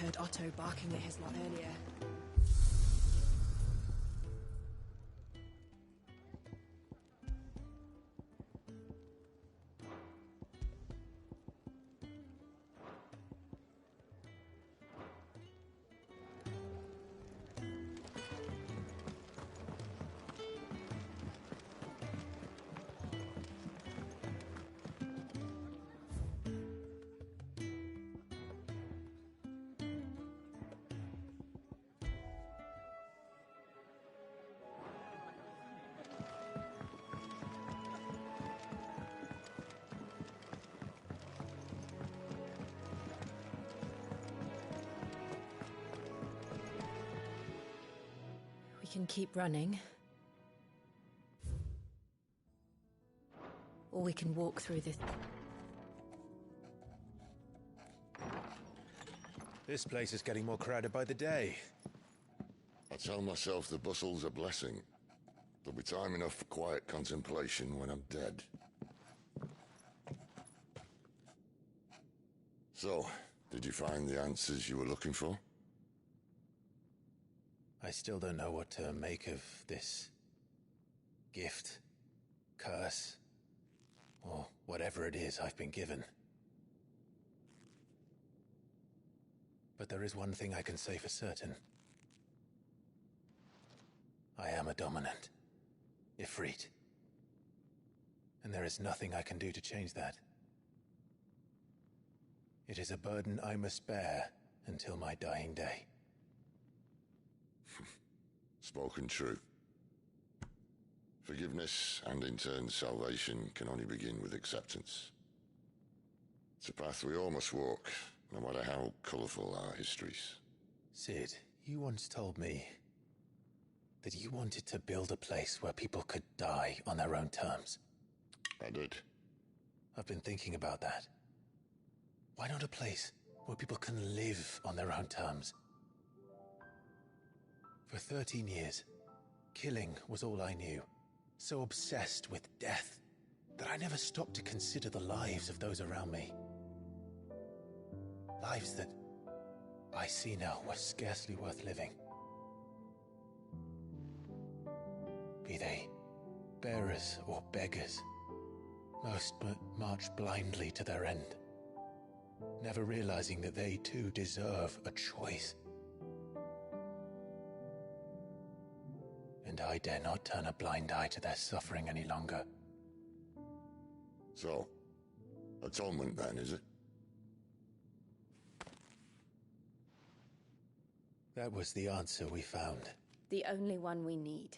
heard Otto barking at his lot earlier. We can keep running. Or we can walk through this. This place is getting more crowded by the day. I tell myself the bustle's a blessing. There'll be time enough for quiet contemplation when I'm dead. So, did you find the answers you were looking for? I still don't know what to make of this gift, curse, or whatever it is I've been given. But there is one thing I can say for certain. I am a dominant, Ifrit. And there is nothing I can do to change that. It is a burden I must bear until my dying day. Spoken true. Forgiveness, and in turn salvation, can only begin with acceptance. It's a path we all must walk, no matter how colourful our histories. Cid, you once told me that you wanted to build a place where people could die on their own terms. I did. I've been thinking about that. Why not a place where people can live on their own terms? For 13 years, killing was all I knew. So obsessed with death that I never stopped to consider the lives of those around me. Lives that I see now were scarcely worth living. Be they bearers or beggars, most march blindly to their end, never realizing that they too deserve a choice. And I dare not turn a blind eye to their suffering any longer. So, atonement then, is it? That was the answer we found. The only one we need.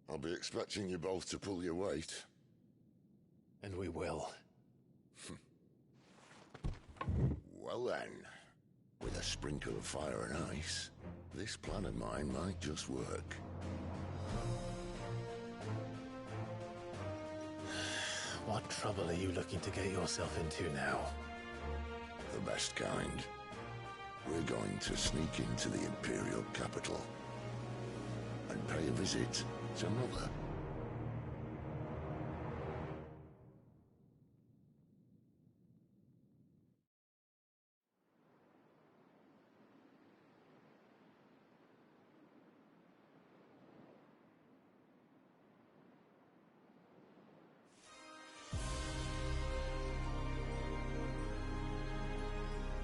I'll be expecting you both to pull your weight. And we will. Well then, with a sprinkle of fire and ice, this plan of mine might just work. What trouble are you looking to get yourself into now? The best kind. We're going to sneak into the Imperial capital and pay a visit to Mother.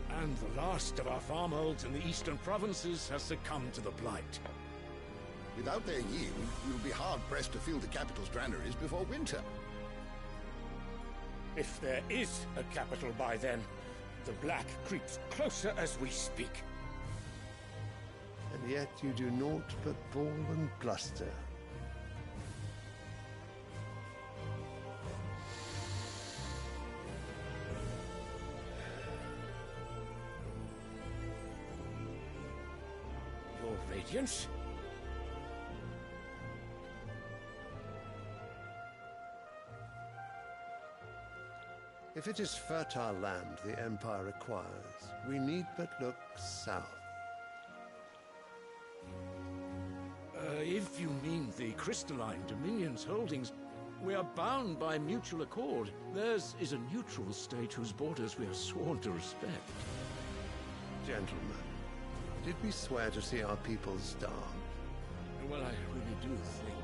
And the last of our farmholds in the eastern provinces has succumbed to the blight. Without their yield, we'll be hard-pressed to fill the capital's granaries before winter. If there is a capital by then, the Black creeps closer as we speak. And yet you do naught but bawl and bluster. Your Radiance? If it is fertile land the Empire requires, we need but look south. If you mean the crystalline Dominion's holdings, We are bound by mutual accord. Theirs is a neutral state whose borders we are sworn to respect. Gentlemen, did we swear to see our people starve? Well, I really do think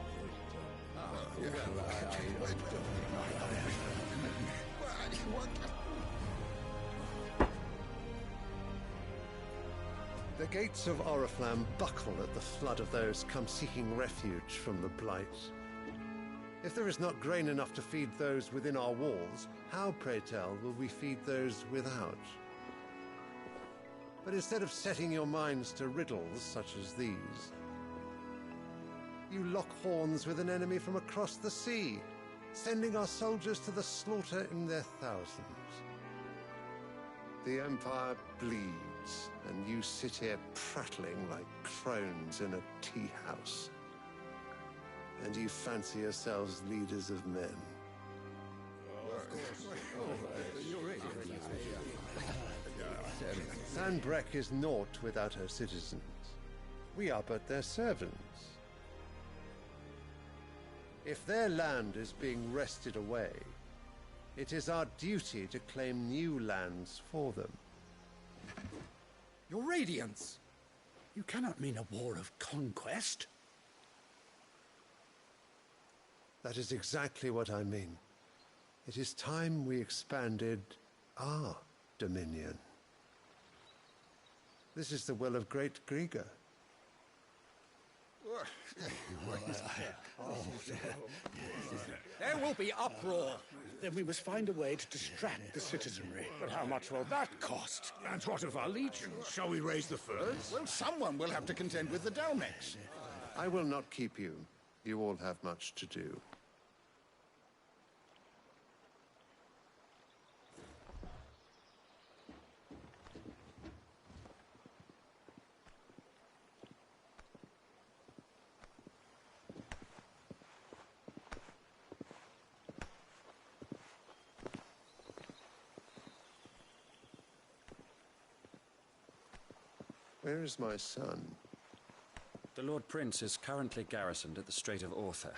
The gates of Oriflamme buckle at the flood of those come seeking refuge from the Blight. If there is not grain enough to feed those within our walls, how, pray tell, will we feed those without? But instead of setting your minds to riddles such as these, you lock horns with an enemy from across the sea, sending our soldiers to the slaughter in their thousands. The Empire bleeds, and you sit here prattling like crones in a tea house. And you fancy yourselves leaders of men. Sanbreque is naught without her citizens. We are but their servants. If their land is being wrested away, it is our duty to claim new lands for them. Your Radiance! You cannot mean a war of conquest. That is exactly what I mean. It is time we expanded our dominion. This is the will of Great Grieger. There will be uproar. Then we must find a way to distract the citizenry. But how much will that cost? And what of our legions? Shall we raise the furs? Well, someone will have to contend with the Dalmex. I will not keep you. You all have much to do. Where is my son? The Lord Prince is currently garrisoned at the Strait of Orther.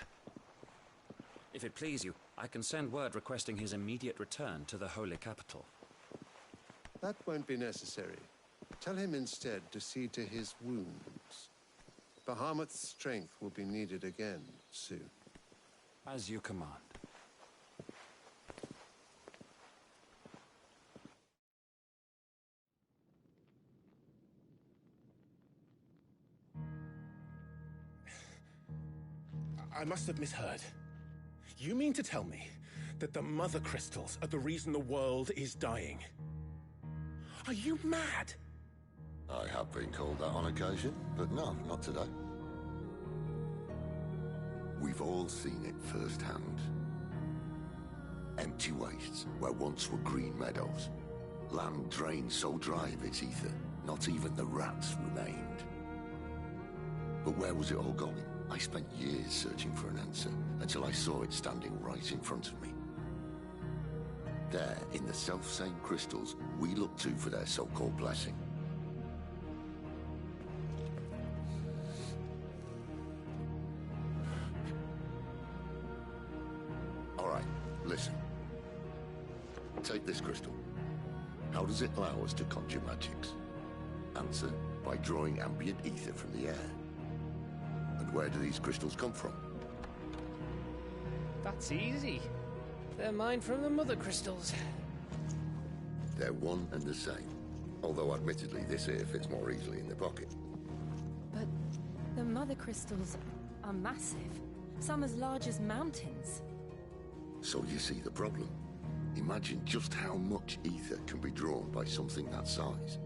If it please you, I can send word requesting his immediate return to the Holy Capital. That won't be necessary. Tell him instead to see to his wounds. Bahamut's strength will be needed again soon. As you command. I must have misheard. You mean to tell me that the Mother Crystals are the reason the world is dying? Are you mad? I have been called that on occasion, but no, not today. We've all seen it firsthand. Empty wastes where once were green meadows. Land drained so dry of its ether, not even the rats remained. But where was it all going? I spent years searching for an answer, until I saw it standing right in front of me. There, in the self-same crystals we look to for their so-called blessing. All right, listen. Take this crystal. How does it allow us to conjure magics? Answer, by drawing ambient ether from the air. And where do these crystals come from? That's easy. They're mined from the Mother Crystals. They're one and the same. Although admittedly this here fits more easily in the pocket. But the Mother Crystals are massive. Some as large as mountains. So you see the problem. Imagine just how much ether can be drawn by something that size.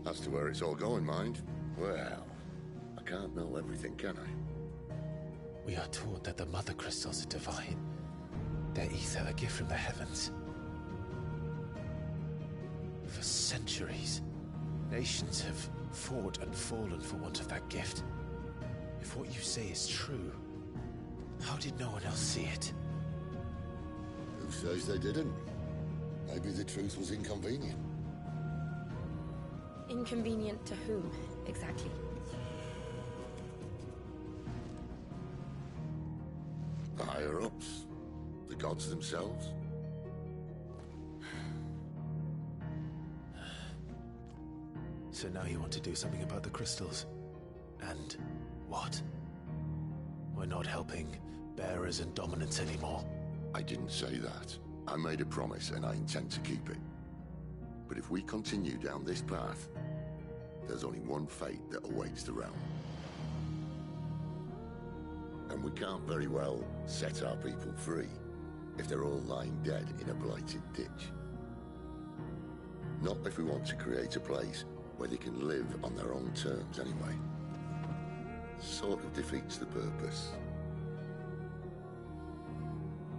As to where it's all going, mind, well, I can't know everything, can I? We are taught that the Mother Crystals are divine. Their ether a gift from the heavens. For centuries, nations have fought and fallen for want of that gift. If what you say is true, how did no one else see it? Who says they didn't? Maybe the truth was inconvenient. Inconvenient to whom, exactly? The higher up. gods themselves? So now you want to do something about the crystals. And what? We're not helping bearers and dominants anymore. I didn't say that. I made a promise and I intend to keep it. But if we continue down this path, there's only one fate that awaits the realm. And we can't very well set our people free if they're all lying dead in a blighted ditch. Not if we want to create a place where they can live on their own terms anyway. Sort of defeats the purpose.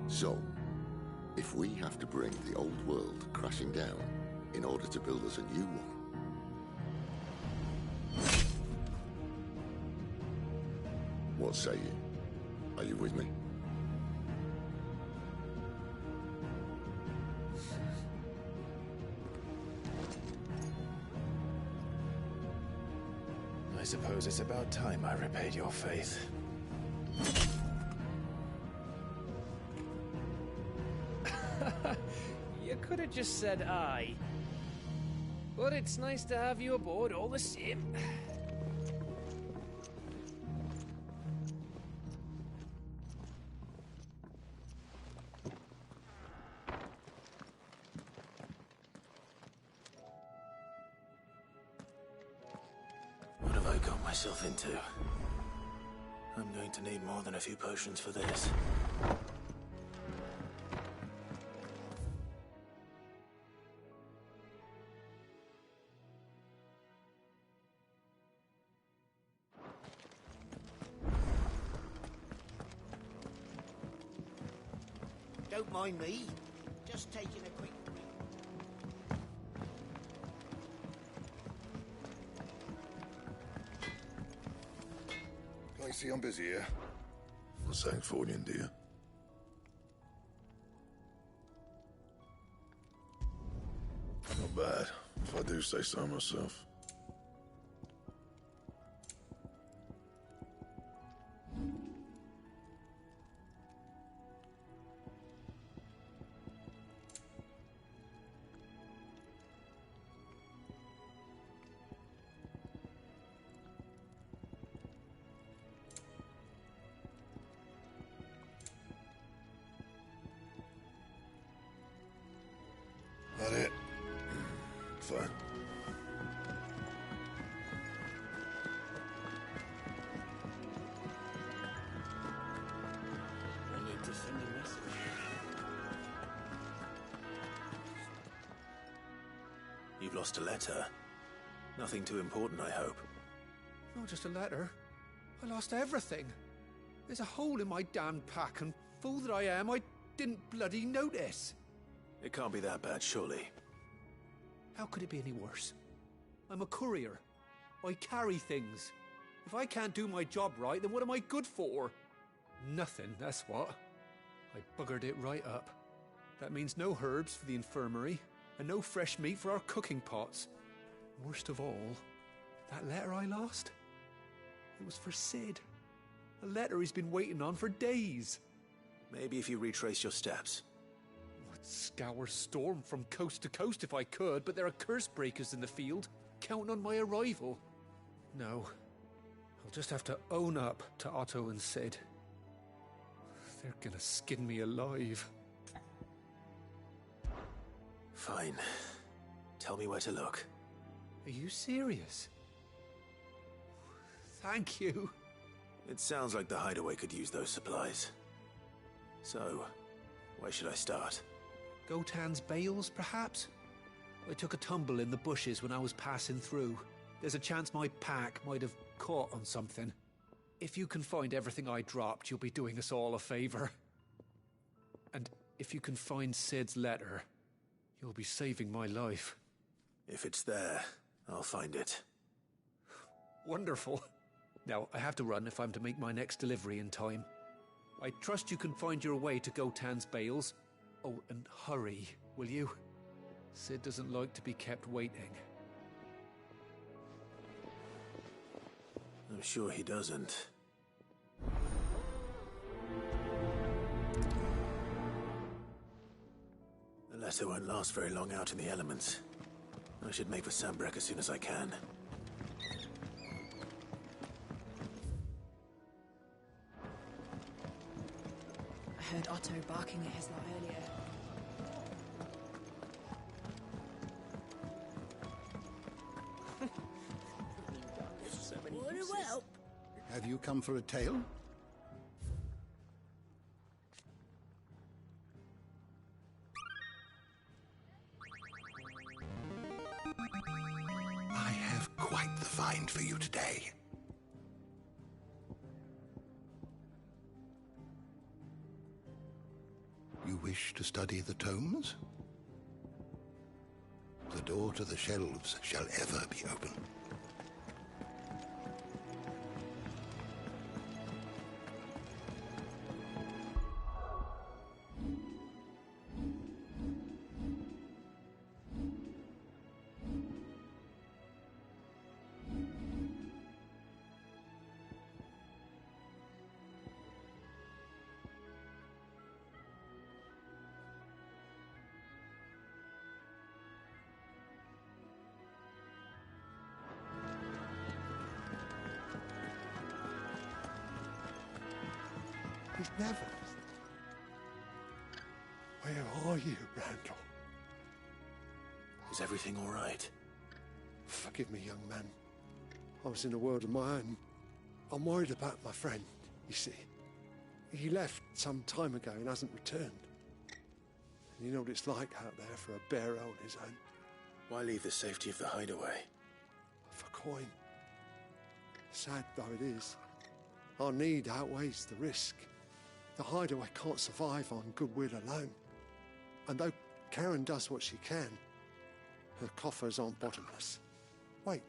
So, if we have to bring the old world crashing down in order to build us a new one, what say you? Are you with me? I suppose it's about time I repaid your faith. You could have just said aye. But it's nice to have you aboard all the same. What have I got myself into? I'm going to need more than a few potions for this. Don't mind me. Just taking a quick break. I see I'm busy here. For Sancthornian, dear. Not bad, if I do say so myself. That it? Fine. I need to send a message. You've lost a letter. Nothing too important, I hope. Not just a letter. I lost everything. There's a hole in my damn pack, and fool that I am, I didn't bloody notice. It can't be that bad, surely. How could it be any worse? I'm a courier. I carry things. If I can't do my job right, then what am I good for? Nothing, that's what. I buggered it right up. That means no herbs for the infirmary, and no fresh meat for our cooking pots. Worst of all, that letter I lost? It was for Cid. A letter he's been waiting on for days. Maybe if you retrace your steps. I'd scour Storm from coast to coast if I could, but there are curse breakers in the field, counting on my arrival. No, I'll just have to own up to Otto and Cid. They're gonna skin me alive. Fine. Tell me where to look. Are you serious? Thank you. It sounds like the hideaway could use those supplies. So, where should I start? Gotan's bales, perhaps? I took a tumble in the bushes when I was passing through. There's a chance my pack might have caught on something. If you can find everything I dropped, you'll be doing us all a favor. And if you can find Cid's letter, you'll be saving my life. If it's there, I'll find it. Wonderful. Now, I have to run if I'm to make my next delivery in time. I trust you can find your way to Gotan's bales. Oh, and hurry, will you? Cid doesn't like to be kept waiting. I'm sure he doesn't. letter won't last very long out in the elements. I should make for Sanbreque as soon as I can. I heard Otto barking at his lot earlier. Have you come for a tale? I have quite the find for you today. You wish to study the tomes? The door to the shelves shall ever be open. He's never. Where are you, Randall? Is everything all right? Forgive me, young man. I was in a world of my own. I'm worried about my friend, you see. He left some time ago and hasn't returned. And you know what it's like out there for a bearer on his own. Why leave the safety of the hideaway? For coin. Sad though it is, our need outweighs the risk. The hideaway can't survive on goodwill alone. And though Karen does what she can, her coffers aren't bottomless. Wait.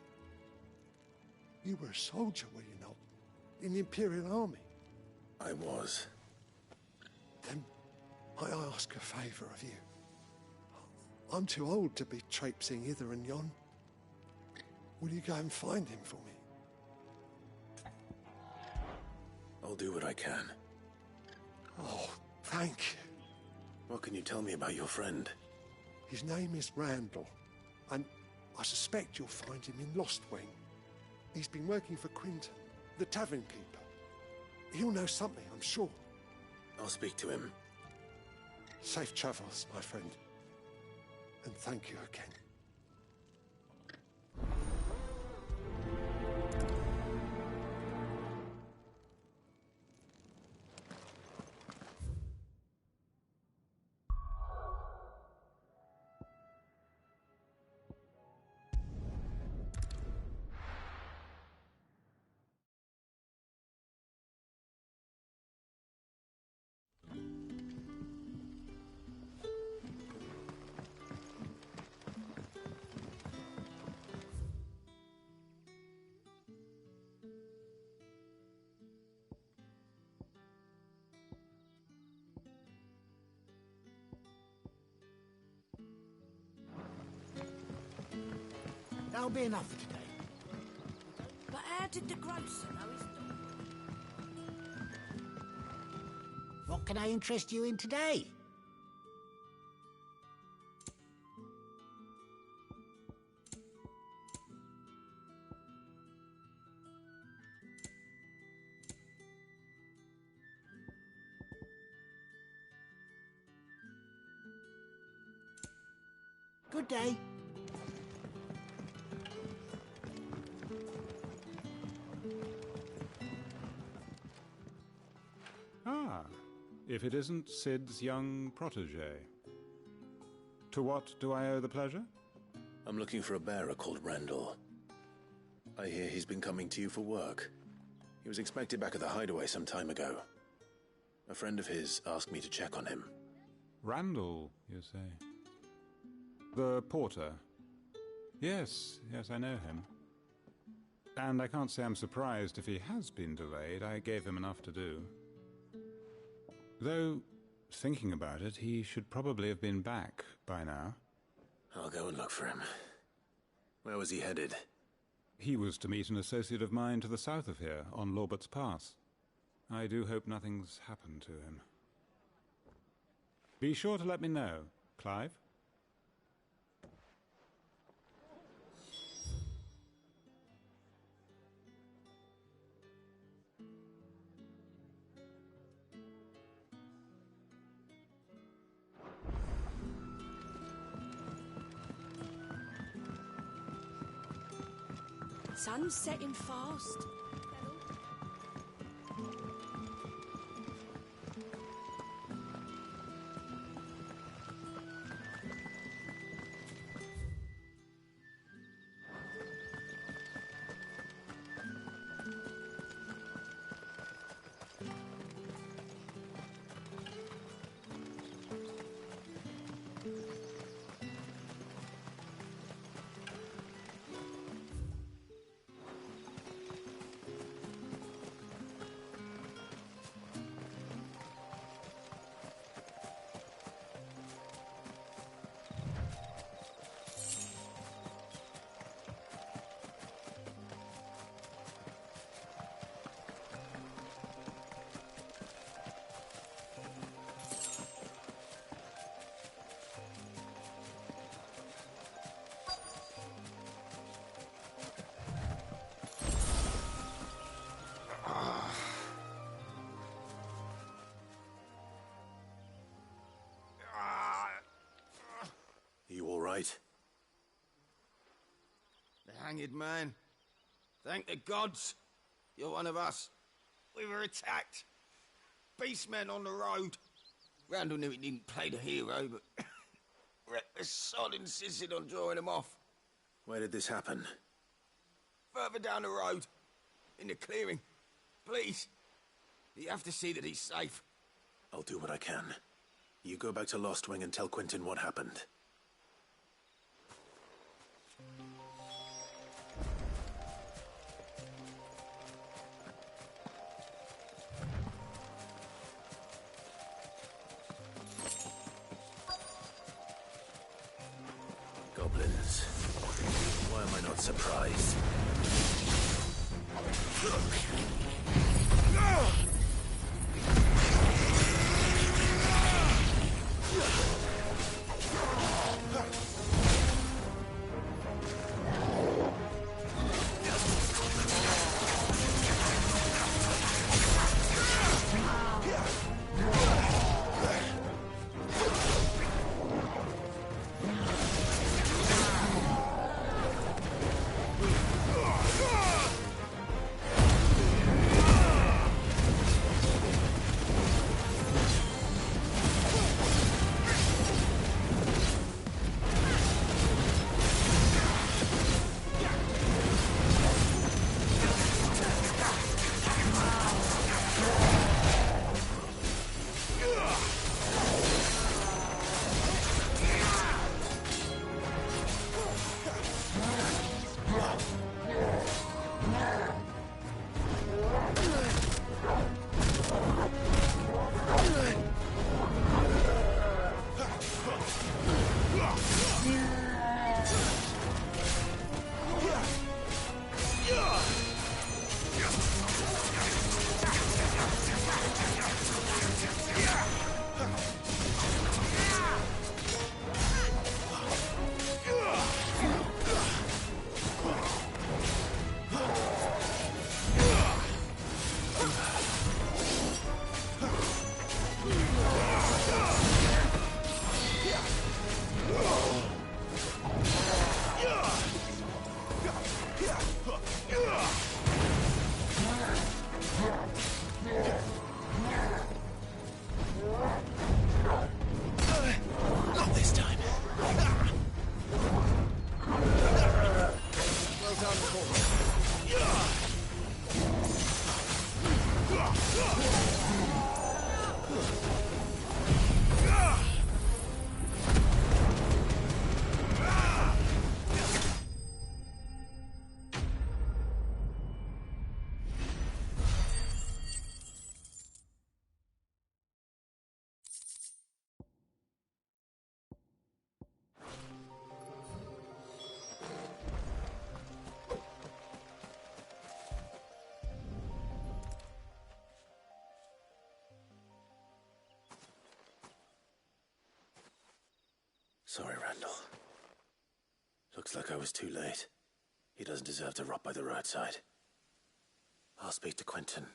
You were a soldier, were you not? In the Imperial Army? I was. Then I ask a favour of you. I'm too old to be traipsing hither and yon. Will you go and find him for me? I'll do what I can. Oh, thank you. What can you tell me about your friend? His name is Randall, and I suspect you'll find him in Lostwing. He's been working for Quinton, the tavern keeper. He'll know something, I'm sure. I'll speak to him. Safe travels, my friend. And thank you again. That'll be enough for today. But how did the grocer know his dog? What can I interest you in today? Good day. If it isn't Sid's young protege. To what do I owe the pleasure? I'm looking for a bearer called Randall. I hear he's been coming to you for work. He was expected back at the hideaway some time ago. A friend of his asked me to check on him. Randall, you say? The porter? Yes, I know him. And I can't say I'm surprised if he has been delayed. I gave him enough to do. Though, thinking about it, he should probably have been back by now. I'll go and look for him. Where was he headed? He was to meet an associate of mine to the south of here, on Lorbert's Pass. I do hope nothing's happened to him. Be sure to let me know, Clive. Sun's setting fast. You all right? The hanged man. Thank the gods. You're one of us. We were attacked. Beastmen on the road. Randall knew he didn't play the hero, but reckless sod insisted on drawing him off. Where did this happen? Further down the road. In the clearing. Please. You have to see that he's safe. I'll do what I can. You go back to Lost Wing and tell Quentin what happened. Goblins. Why am I not surprised? Sorry, Randall. Looks like I was too late. He doesn't deserve to rot by the roadside. I'll speak to Quentin.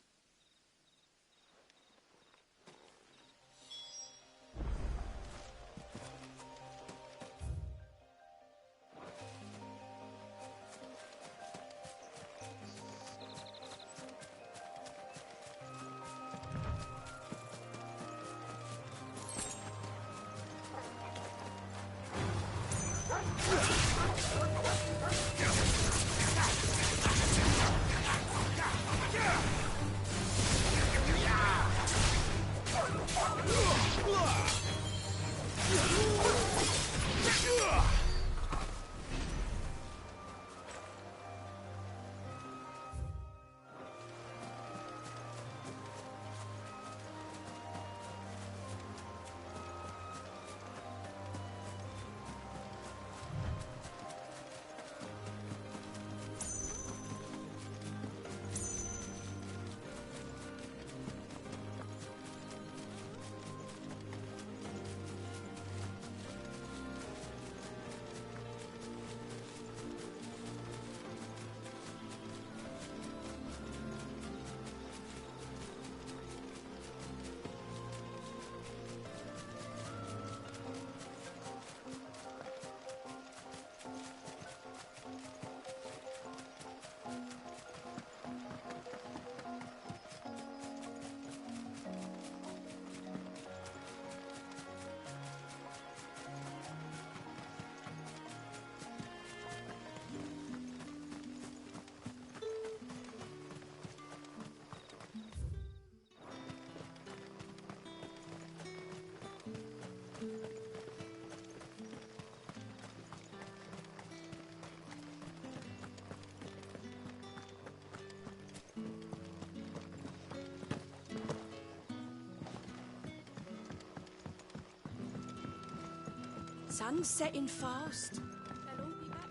sun's setting fast. They'll all be back.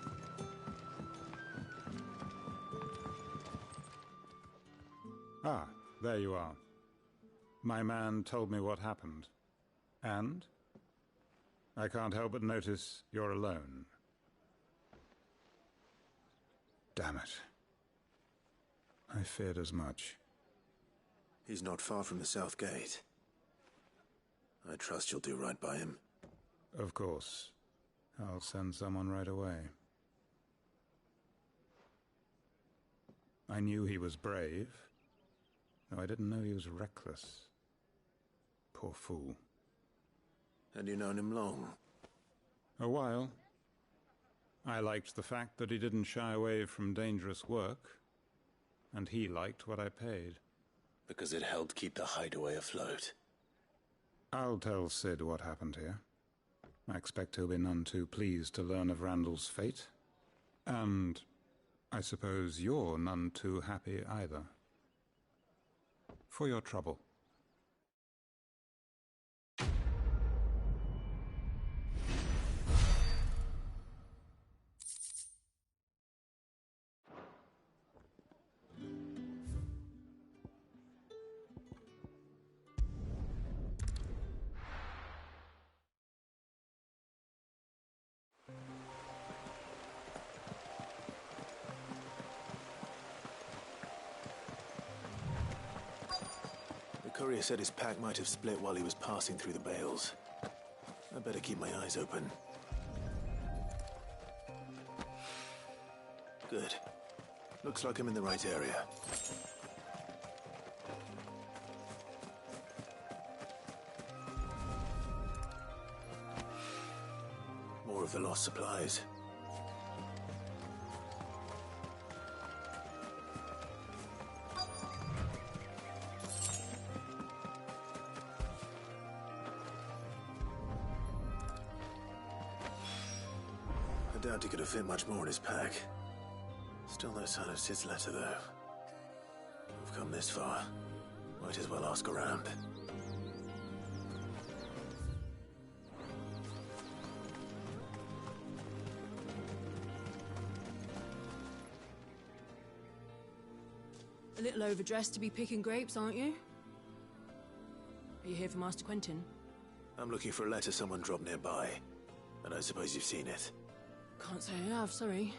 Ah, there you are. My man told me what happened. And? I can't help but notice you're alone. Damn it. I feared as much. He's not far from the South Gate. I trust you'll do right by him. Of course. I'll send someone right away. I knew he was brave, though I didn't know he was reckless. Poor fool. Had you known him long? A while. I liked the fact that he didn't shy away from dangerous work, and he liked what I paid. Because it helped keep the hideaway afloat. I'll tell Sid what happened here. I expect he'll be none too pleased to learn of Randall's fate. And I suppose you're none too happy either. For your trouble. The courier said his pack might have split while he was passing through the bales. I better keep my eyes open. Good. Looks like I'm in the right area. More of the lost supplies. I doubt he could have fit much more in his pack. Still no sign of Sid's letter, though. We've come this far. Might as well ask around. A little overdressed to be picking grapes, aren't you? Are you here for Master Quentin? I'm looking for a letter someone dropped nearby. And I suppose you've seen it. Can't say I have, sorry.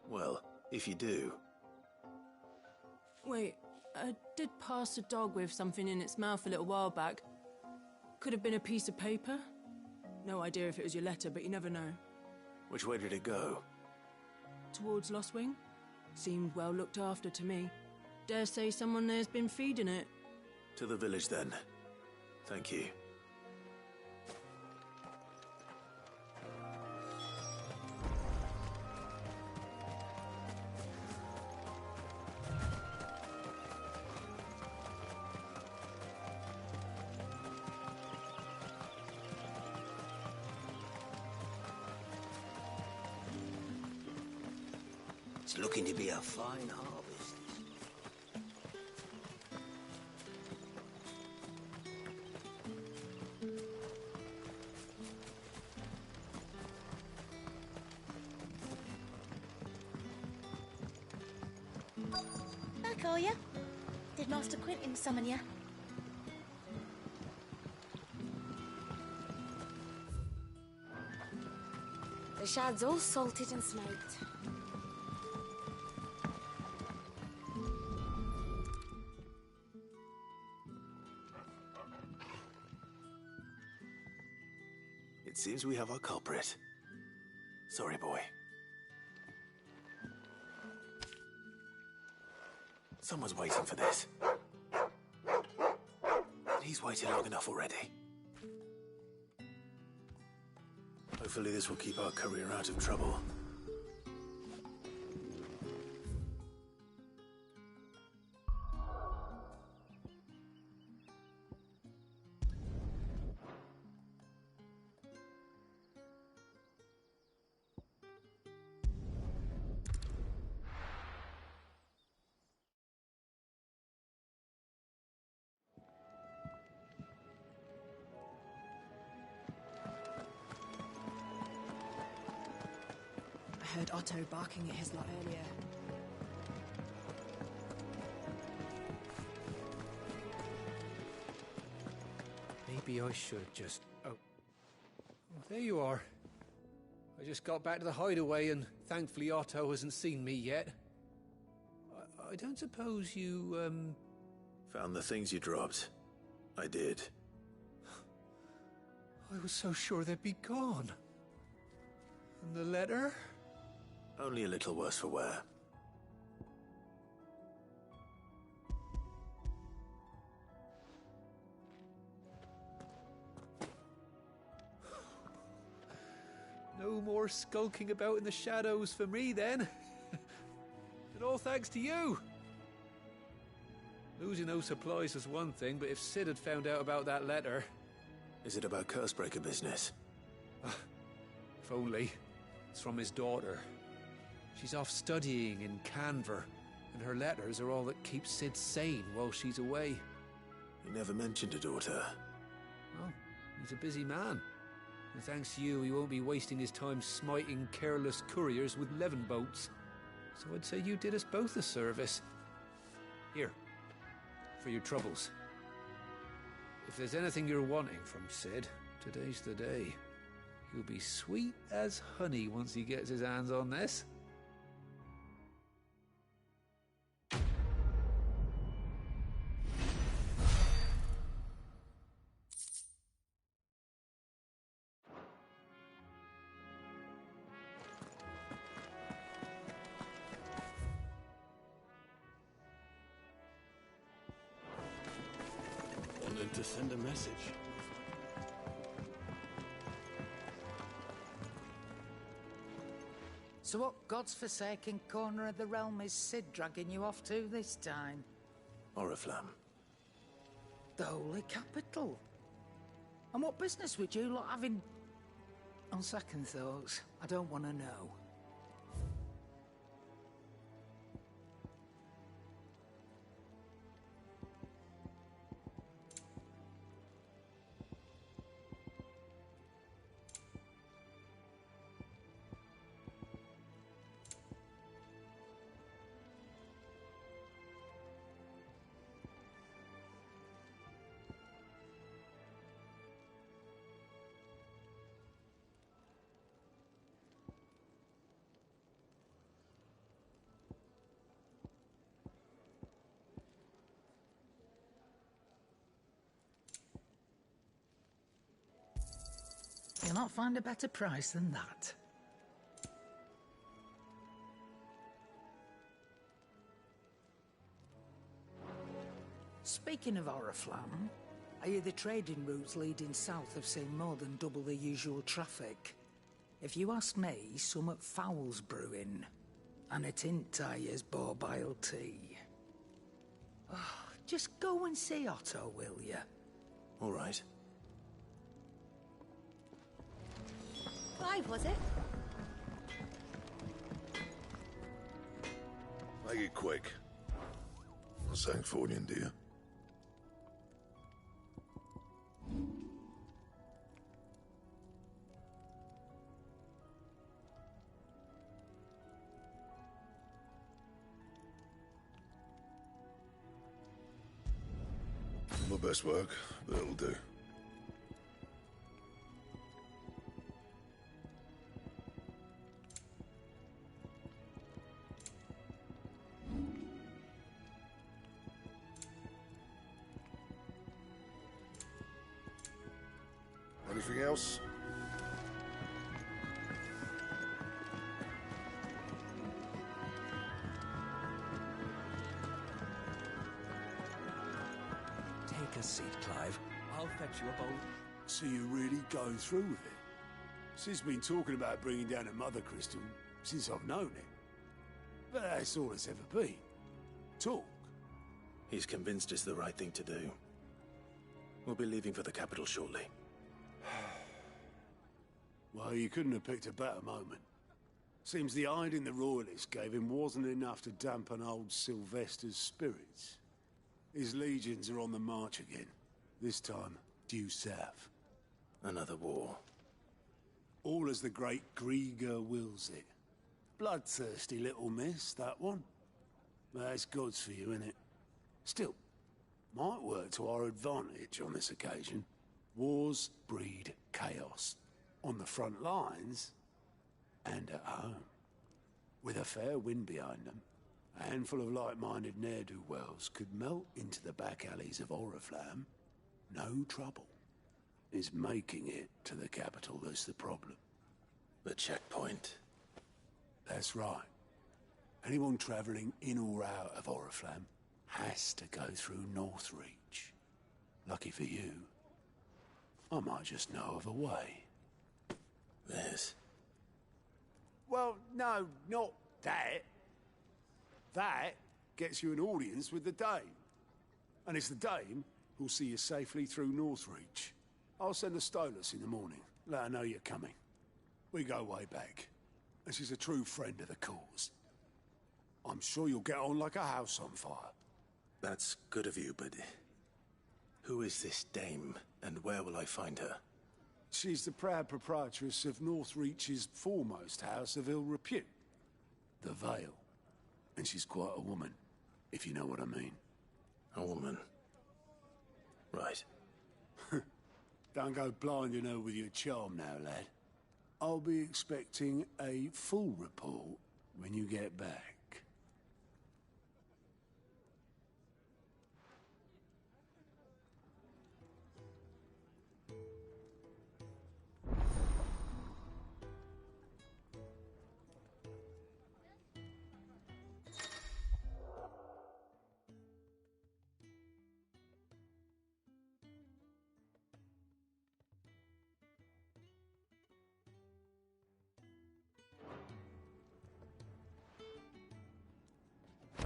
Well, if you do... Wait, I did pass a dog with something in its mouth a little while back. Could have been a piece of paper. No idea if it was your letter, but you never know. Which way did it go? Towards Lostwing. Seemed well looked after to me. Dare say someone there's been feeding it. To the village, then. Thank you. It's looking to be a fine harvest. Back, are you? Did Master Quentin summon you? The shad's all salted and smoked. It seems we have our culprit. Sorry, boy. Someone's waiting for this. He's waited long enough already. Hopefully this will keep our courier out of trouble. heard Otto barking at his lot earlier. Maybe I should just... Oh, there you are. I just got back to the hideaway and thankfully Otto hasn't seen me yet. I don't suppose you, Found the things you dropped. I did. I was so sure they'd be gone. And the letter? Only a little worse for wear. No more skulking about in the shadows for me, then. And all thanks to you. Losing those supplies was one thing, but if Sid had found out about that letter... Is it about Cursebreaker business? If only. It's from his daughter. She's off studying in Canver, and her letters are all that keeps Sid sane while she's away. You never mentioned a daughter. Well, he's a busy man. And thanks to you, he won't be wasting his time smiting careless couriers with levin boats. So I'd say you did us both a service. Here, for your troubles. If there's anything you're wanting from Sid, today's the day. He'll be sweet as honey once he gets his hands on this. Wanted to send a message. So what god's-forsaken corner of the realm is Sid dragging you off to this time? Oriflamme. The Holy Capital. And what business would you lot have in... On second thoughts, I don't want to know. You'll not find a better price than that. Speaking of Oriflamme, I hear the trading routes leading south have seen more than double the usual traffic. If you ask me, summat foul's brewing. And it ain't Tyre's borbile tea. Oh, just go and see Otto, will you? All right. Clive, was it? Make it quick. A Sancfordian, do you? My best work, but it'll do. Anything else? Take a seat, Clive. I'll fetch you a bowl. So you're really going through with it? Sid's been talking about bringing down a mother crystal since I've known it. But that's all it's ever been. Talk. He's convinced it's the right thing to do. We'll be leaving for the capital shortly. Well, you couldn't have picked a better moment. Seems the hiding the Royalists gave him wasn't enough to dampen old Sylvester's spirits. His legions are on the march again. This time, due south. Another war. All as the great Grieger wills it. Bloodthirsty little miss, that one. That's God's for you, innit? Still, might work to our advantage on this occasion. Wars breed chaos. On the front lines, and at home. With a fair wind behind them, a handful of like-minded ne'er-do-wells could melt into the back alleys of Oriflamme. No trouble. It's making it to the capital that's the problem. The checkpoint. That's right. Anyone travelling in or out of Oriflamme has to go through Northreach. Lucky for you, I might just know of a way. This? Well, no, not that. That gets you an audience with the Dame. And it's the Dame who'll see you safely through Northreach. I'll send a Stolas in the morning. Let her know you're coming. We go way back. And she's a true friend of the cause. I'm sure you'll get on like a house on fire. That's good of you, but... who is this Dame, and where will I find her? She's the proud proprietress of Northreach's foremost house of ill repute, the Vale. And she's quite a woman, if you know what I mean. A woman? Right. Don't go blinding her with your charm now, lad. I'll be expecting a full report when you get back.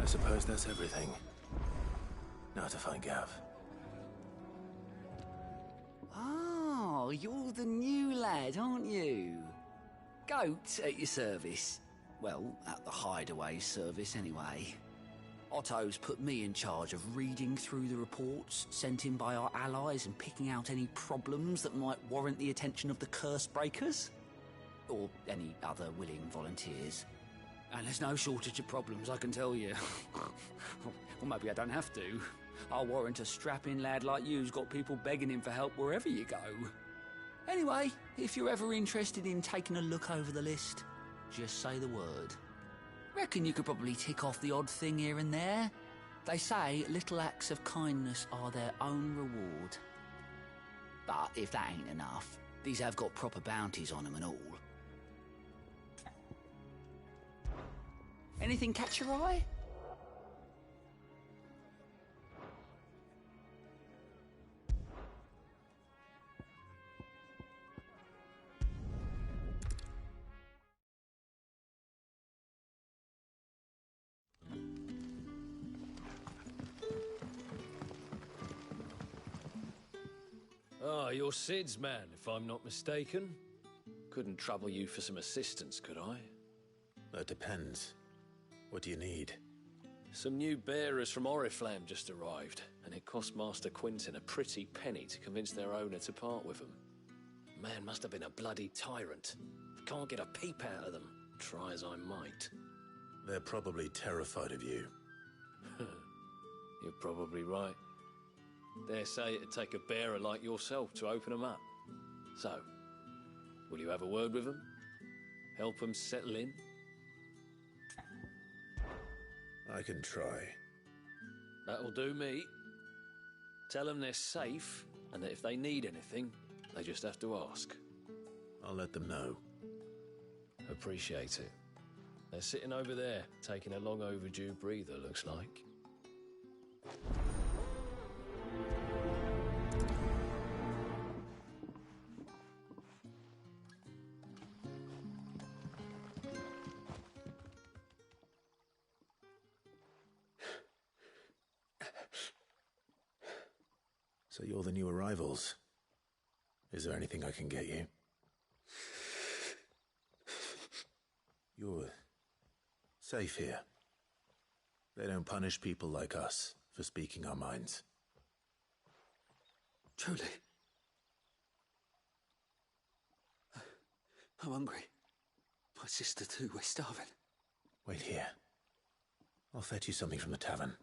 I suppose that's everything. Now to find Gav. Oh, you're the new lad, aren't you? Goat at your service. Well, at the Hideaway service, anyway. Otto's put me in charge of reading through the reports sent in by our allies and picking out any problems that might warrant the attention of the Curse Breakers. Or any other willing volunteers. And there's no shortage of problems, I can tell you. Well, maybe I don't have to. I'll warrant a strapping lad like you's got people begging him for help wherever you go. Anyway, if you're ever interested in taking a look over the list, just say the word. Reckon you could probably tick off the odd thing here and there. They say little acts of kindness are their own reward. But if that ain't enough, these have got proper bounties on them and all. Anything catch your eye? Ah, you're Sid's man, if I'm not mistaken. Couldn't trouble you for some assistance, could I? That depends. What do you need? Some new bearers from Oriflamme just arrived, and it cost Master Quinton a pretty penny to convince their owner to part with them. Man must have been a bloody tyrant. Can't get a peep out of them, try as I might. They're probably terrified of you. You're probably right. Dare say it'd take a bearer like yourself to open them up. So, will you have a word with them? Help them settle in? I can try. That'll do me. Tell them they're safe, and that if they need anything, they just have to ask. I'll let them know. Appreciate it. They're sitting over there, taking a long overdue breather, looks like. So you're the new arrivals. Is there anything I can get you? You're safe here. They don't punish people like us for speaking our minds. Truly. I'm hungry. My sister too, we're starving. Wait here. I'll fetch you something from the tavern.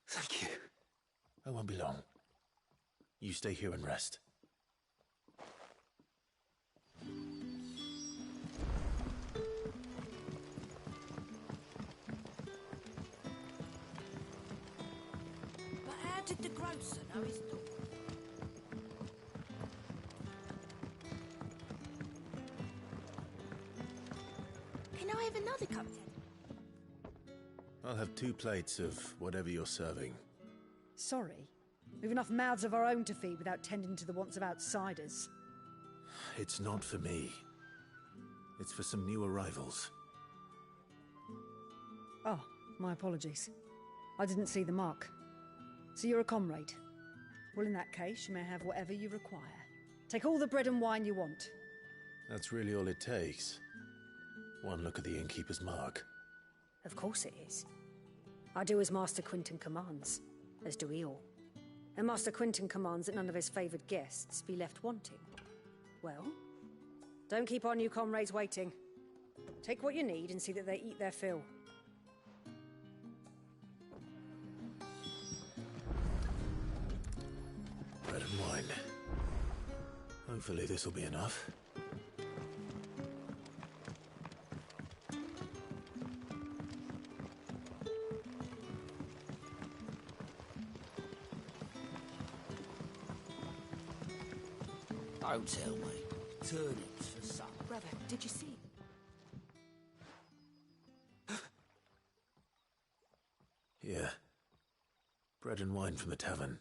Thank you. I won't be long. You stay here and rest. But how did the grocer know his daughter? Can I have another cup, Ted? I'll have 2 plates of whatever you're serving. Sorry. We've enough mouths of our own to feed without tending to the wants of outsiders. It's not for me. It's for some new arrivals. Oh, my apologies. I didn't see the mark. So you're a comrade. Well, in that case, you may have whatever you require. Take all the bread and wine you want. That's really all it takes. One look at the innkeeper's mark. Of course it is. I do as Master Quinton commands, as do we all. And Master Quinton commands that none of his favoured guests be left wanting. Well, don't keep our new comrades waiting. Take what you need and see that they eat their fill. Bread and wine. Hopefully this'll be enough. Don't tell me. Turnips for supper. Brother, did you see? Yeah. Bread and wine from the tavern.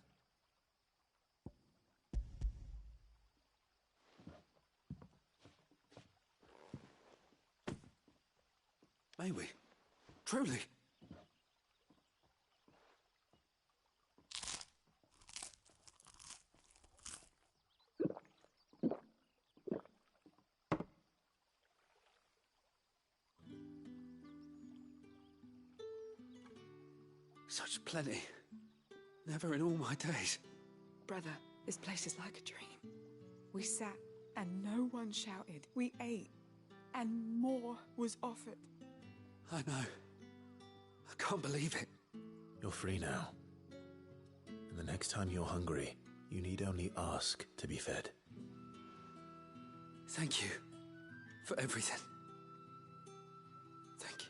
May we? Truly? Such plenty. Never in all my days. Brother, this place is like a dream. We sat and no one shouted. We ate and more was offered. I know. I can't believe it. You're free now. And the next time you're hungry, you need only ask to be fed. Thank you for everything. Thank you.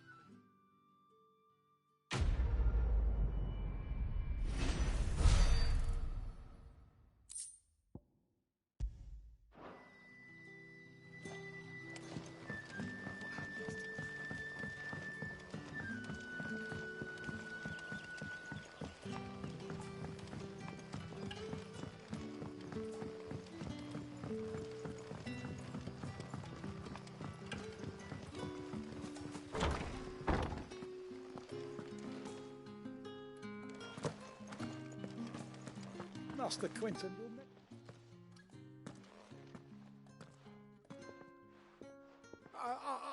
Master Quinton will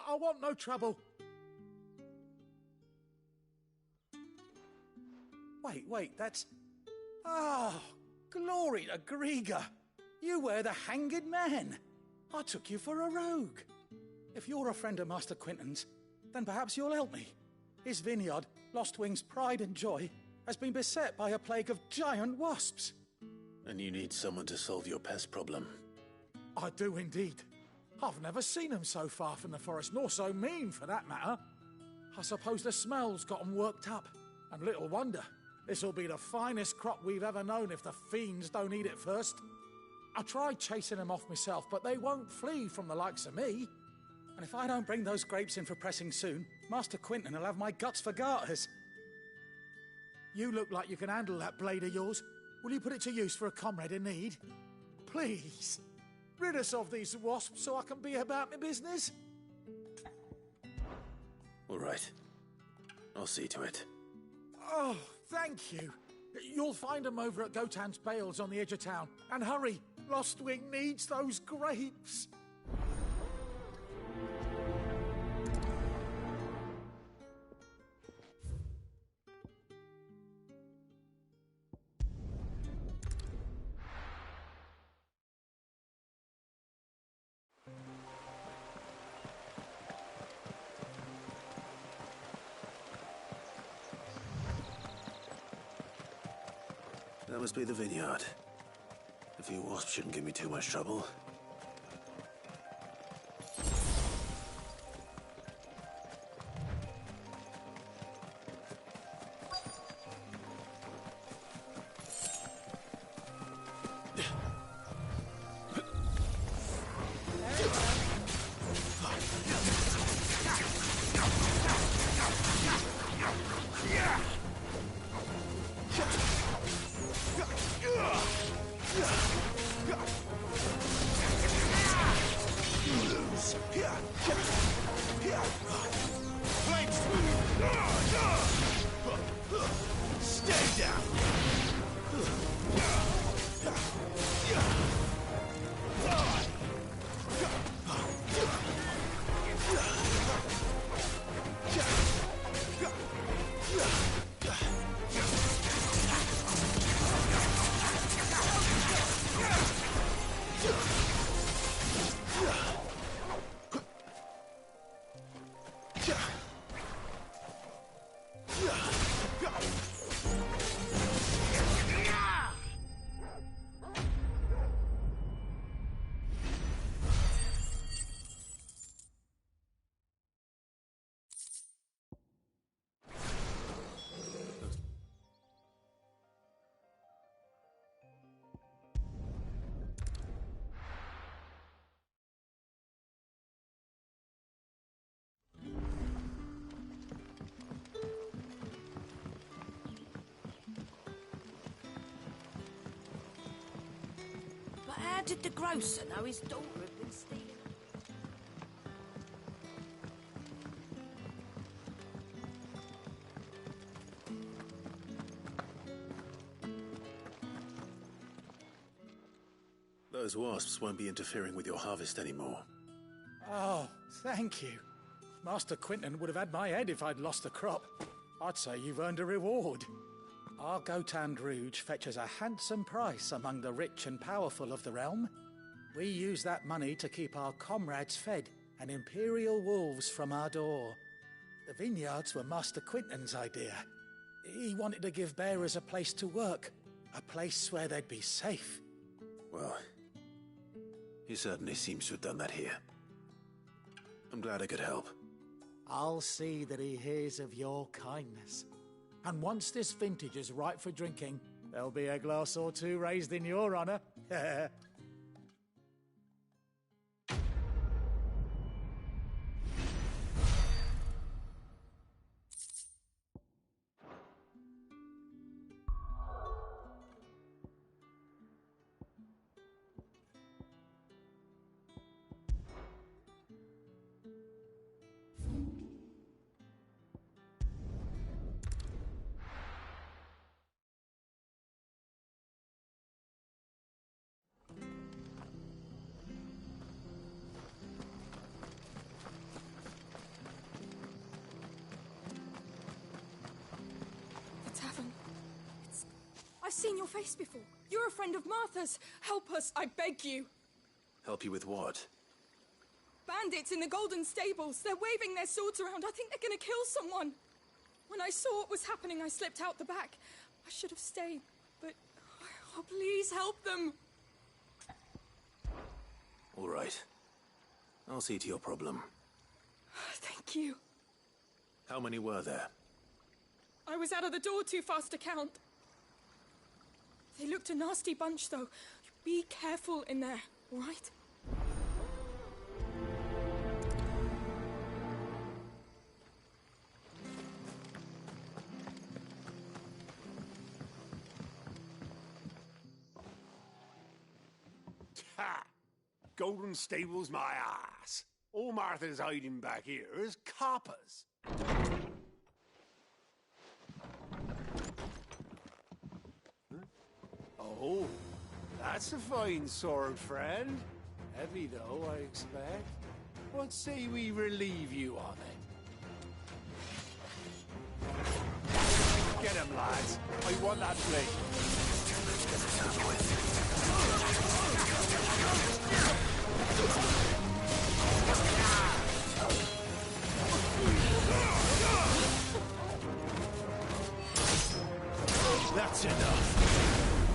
I want no trouble. Wait, that's... Oh, glory to Griga. You were the hanged man. I took you for a rogue. If you're a friend of Master Quinton's, then perhaps you'll help me. His vineyard, Lostwing's pride and joy, has been beset by a plague of giant wasps. And you need someone to solve your pest problem. I do indeed. I've never seen them so far from the forest, nor so mean, for that matter. I suppose the smell's got them worked up. And little wonder. This'll be the finest crop we've ever known if the fiends don't eat it first. I tried chasing them off myself, but they won't flee from the likes of me. And if I don't bring those grapes in for pressing soon, Master Quinton will have my guts for garters. You look like you can handle that blade of yours. Will you put it to use for a comrade in need? Please, rid us of these wasps so I can be about my business. All right. I'll see to it. Oh, thank you. You'll find them over at Gotan's Bales on the edge of town. And hurry, Lostwing needs those grapes. That must be the vineyard. A few wasps shouldn't give me too much trouble. How did the grocer know his daughter had been stealing? Those wasps won't be interfering with your harvest anymore. Oh, thank you. Master Quinton would have had my head if I'd lost the crop. I'd say you've earned a reward. Our Gotand Rouge fetches a handsome price among the rich and powerful of the realm. We use that money to keep our comrades fed and imperial wolves from our door. The vineyards were Master Quinton's idea. He wanted to give bearers a place to work, a place where they'd be safe. Well, he certainly seems to have done that here. I'm glad I could help. I'll see that he hears of your kindness. And once this vintage is ripe for drinking, there'll be a glass or two raised in your honor. I've seen your face before. You're a friend of Martha's. Help us, I beg you. Help you with what? Bandits in the Golden Stables. They're waving their swords around. I think they're going to kill someone. When I saw what was happening, I slipped out the back. I should have stayed, but... Oh, please help them. All right. I'll see to your problem. Thank you. How many were there? I was out of the door too fast to count. They looked a nasty bunch, though. Be careful in there, all right? Ha! Golden Stables, my ass. All Martha's hiding back here is coppers. Oh, that's a fine sword, friend. Heavy, though, I expect. What say we relieve you of it? Get him, lads. I want that blade. That's enough.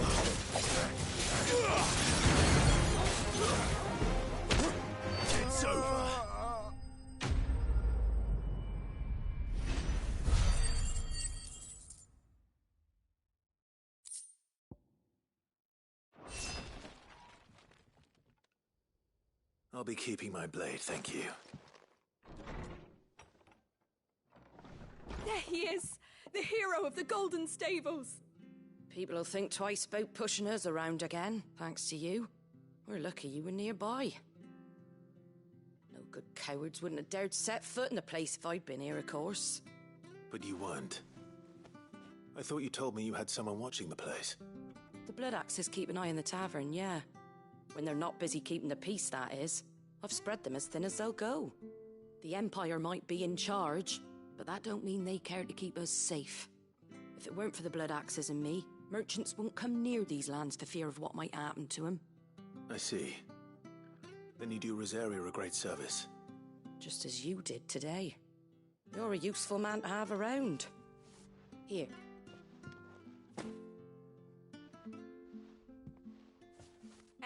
be keeping my blade, thank you. There he is! The hero of the Golden Stables! People will think twice about pushing us around again, thanks to you. We're lucky you were nearby. No good cowards wouldn't have dared set foot in the place if I'd been here, of course. But you weren't. I thought you told me you had someone watching the place. The Blood Axes keep an eye on the tavern, yeah. When they're not busy keeping the peace, that is. I've spread them as thin as they'll go. The Empire might be in charge, but that don't mean they care to keep us safe. If it weren't for the Blood Axes and me, merchants won't come near these lands for fear of what might happen to them. I see. Then you do Rosaria a great service. Just as you did today. You're a useful man to have around. Here.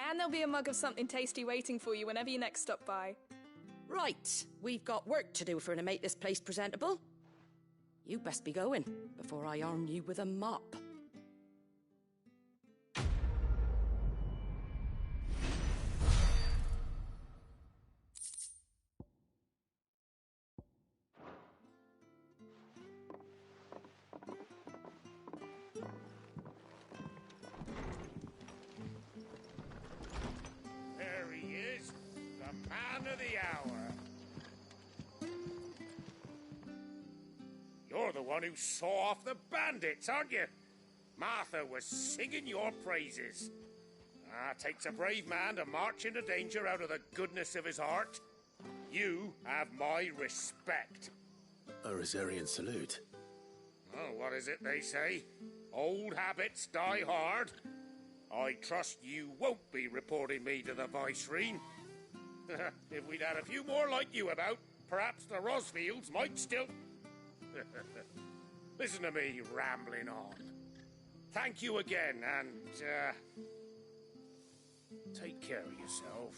And there'll be a mug of something tasty waiting for you whenever you next stop by. Right, we've got work to do if we're to make this place presentable. You best be going, before I arm you with a mop. There he is, the man of the hour. You're the one who saw off the bandits, aren't you? Martha was singing your praises. Takes a brave man to march into danger out of the goodness of his heart. You have my respect. A Rosarian salute. Oh, what is it they say? Old habits die hard. I trust you won't be reporting me to the Vicereine. If we'd had a few more like you about, perhaps the Rosfields might still... Listen to me rambling on. Thank you again, and, take care of yourself.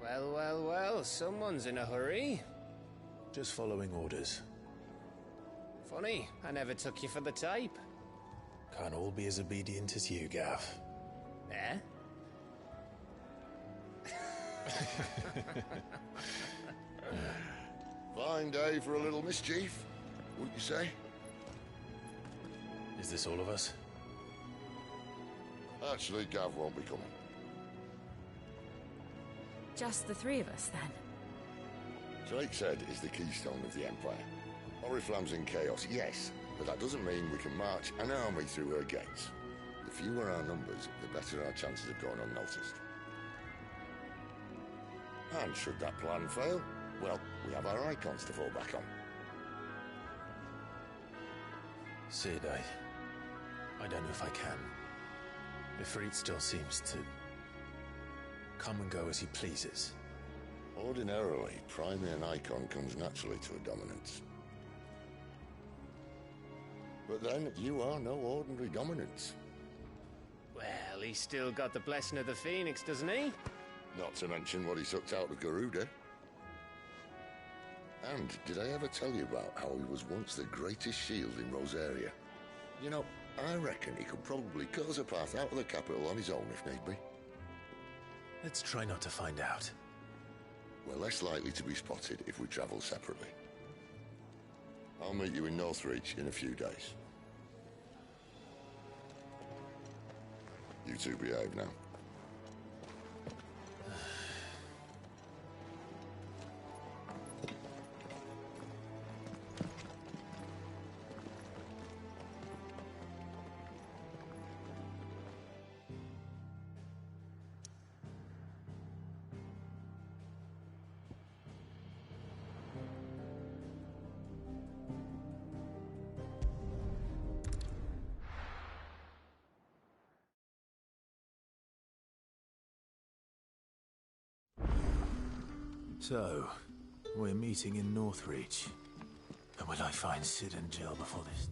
Well, well, well, someone's in a hurry. Just following orders. Funny, I never took you for the type. Can't all be as obedient as you, Gav. Eh? Fine day for a little mischief, wouldn't you say? Is this all of us? Actually, Gav won't be coming. Just the three of us, then? Drakeshead is the keystone of the Empire. Oriflamme's in chaos, yes, but that doesn't mean we can march an army through her gates. The fewer our numbers, the better our chances of going unnoticed. And should that plan fail, well, we have our icons to fall back on. Sid, I don't know if I can. Ifrit still seems to come and go as he pleases. Ordinarily, priming an icon comes naturally to a dominance. But then, you are no ordinary dominance. Well, he's still got the blessing of the Phoenix, doesn't he? Not to mention what he sucked out of Garuda. And did I ever tell you about how he was once the greatest shield in Rosaria? You know, I reckon he could probably cut us a path out of the capital on his own if need be. Let's try not to find out. We're less likely to be spotted if we travel separately. I'll meet you in Northreach in a few days. You two behave now. So, we're meeting in Northreach. And will I find Cid and Jill before this?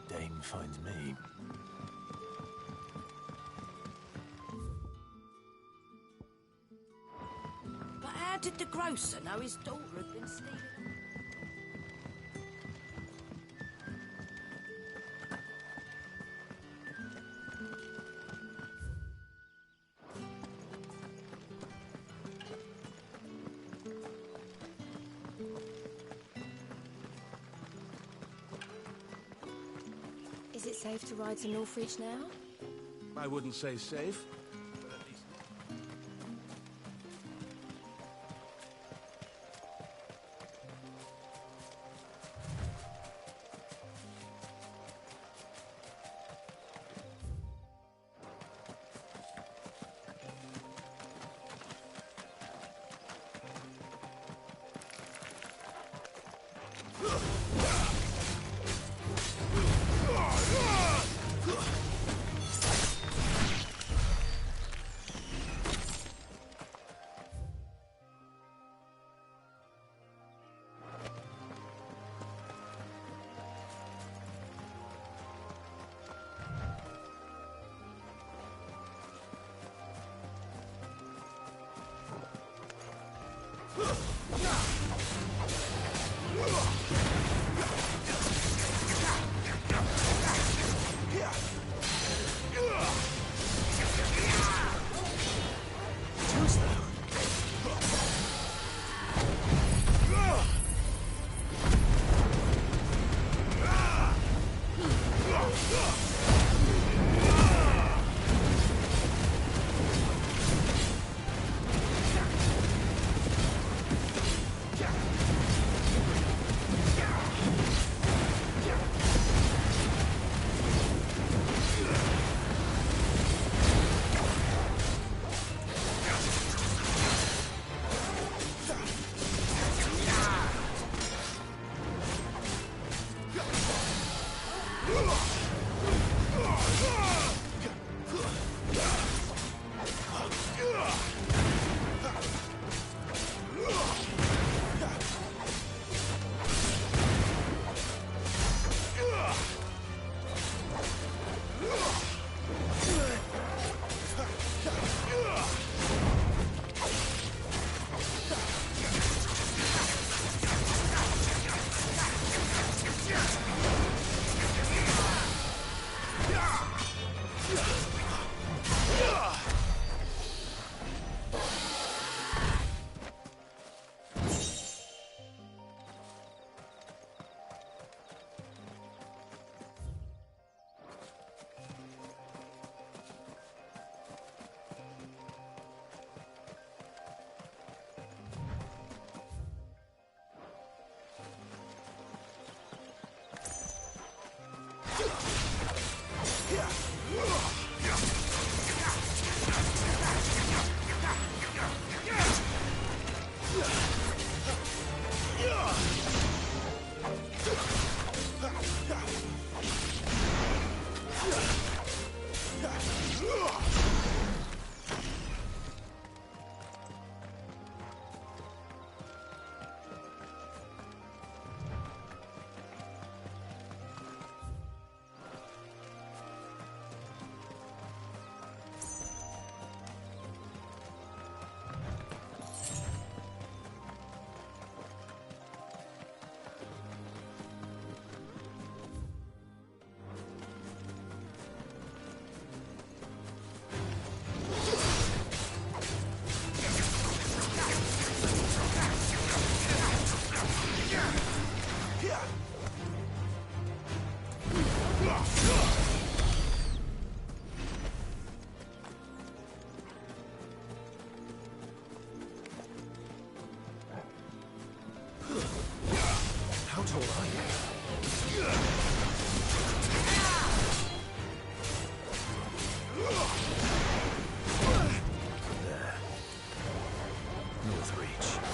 Dame finds me. But how did the grocer know his daughter had been stealing? Is it safe to ride to Northreach now? I wouldn't say safe, but at least... all right. There. North Reach.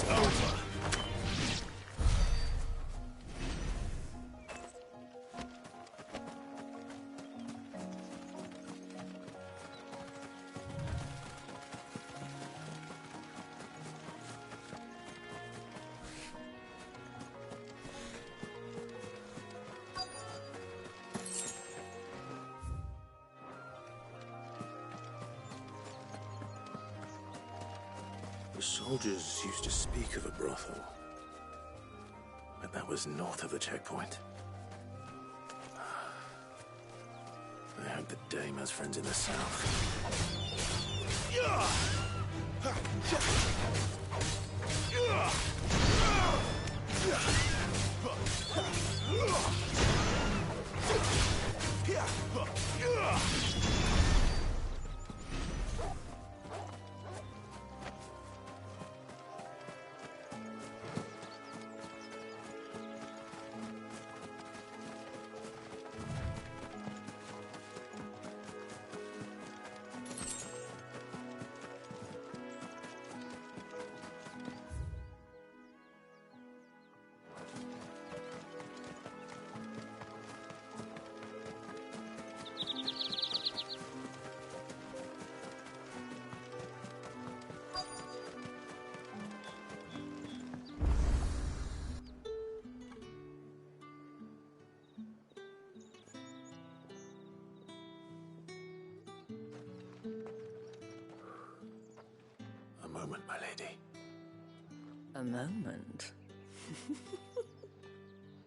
over. The soldiers used to speak of a brothel, but that was north of the checkpoint. I hope the dame has friends in the south. A moment, my lady. A moment?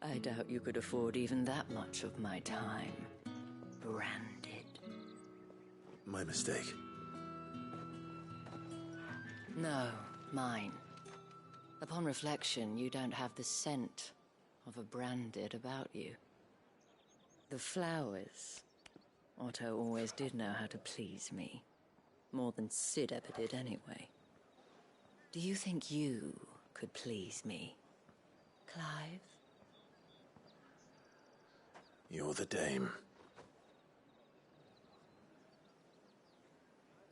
I doubt you could afford even that much of my time. Branded. My mistake. No, mine. Upon reflection, you don't have the scent of a branded about you. The flowers. Otto always did know how to please me. More than Sid ever did anyway. Do you think you could please me, Clive? You're the dame.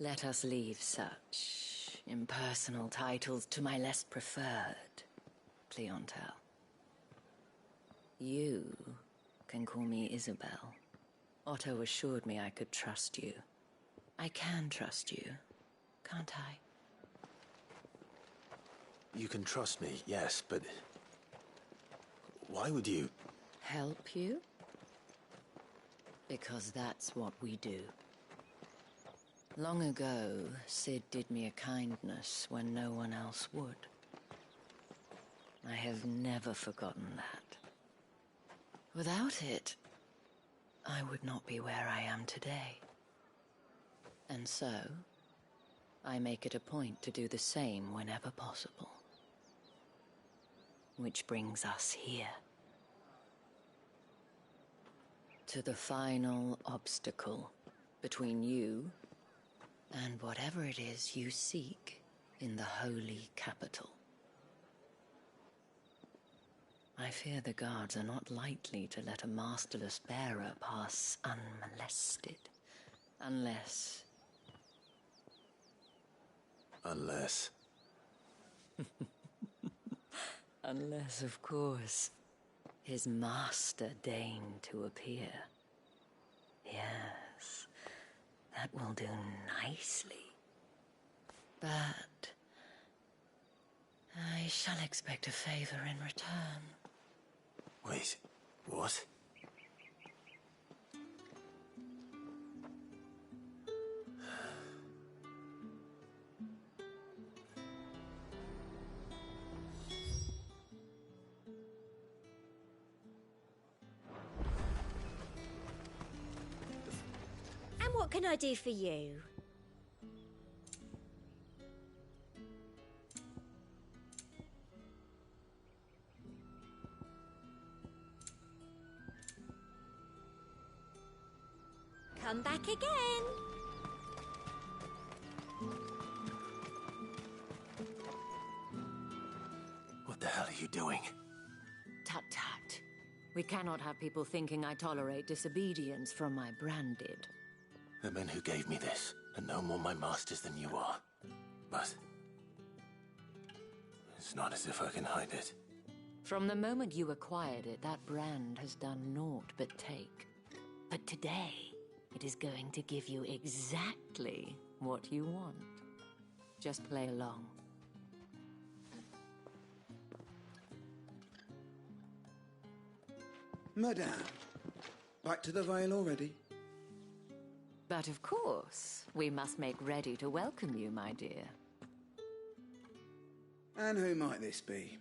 Let us leave such impersonal titles to my less preferred clientele. You can call me Isabel. Otto assured me I could trust you. I can trust you, can't I? You can trust me, yes, but why would you? Help you? Because that's what we do. Long ago, Sid did me a kindness when no one else would. I have never forgotten that. Without it, I would not be where I am today. And so, I make it a point to do the same whenever possible. Which brings us here. To the final obstacle between you and whatever it is you seek in the holy capital. I fear the guards are not likely to let a masterless bearer pass unmolested. Unless... Unless... Unless, of course, his master deigned to appear. Yes, that will do nicely. But I shall expect a favor in return. Wait, what? And what can I do for you? Come back again. What the hell are you doing? Tut tut. We cannot have people thinking I tolerate disobedience from my branded. The men who gave me this are no more my masters than you are. But... It's not as if I can hide it. From the moment you acquired it, that brand has done naught but take. But today, it is going to give you exactly what you want. Just play along. Madame, back to the Vale already? But of course, we must make ready to welcome you, my dear. And who might this be?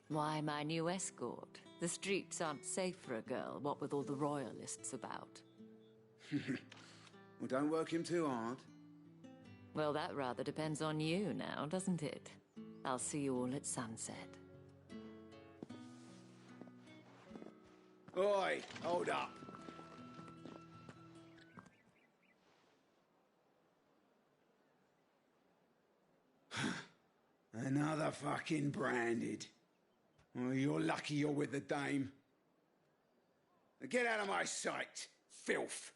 Why, my new escort. The streets aren't safe for a girl, what with all the royalists about. Well, don't work him too hard. Well, that rather depends on you now, doesn't it? I'll see you all at sunset. Oi, hold up. Another fucking branded. Well, you're lucky you're with the dame. Now get out of my sight, filth.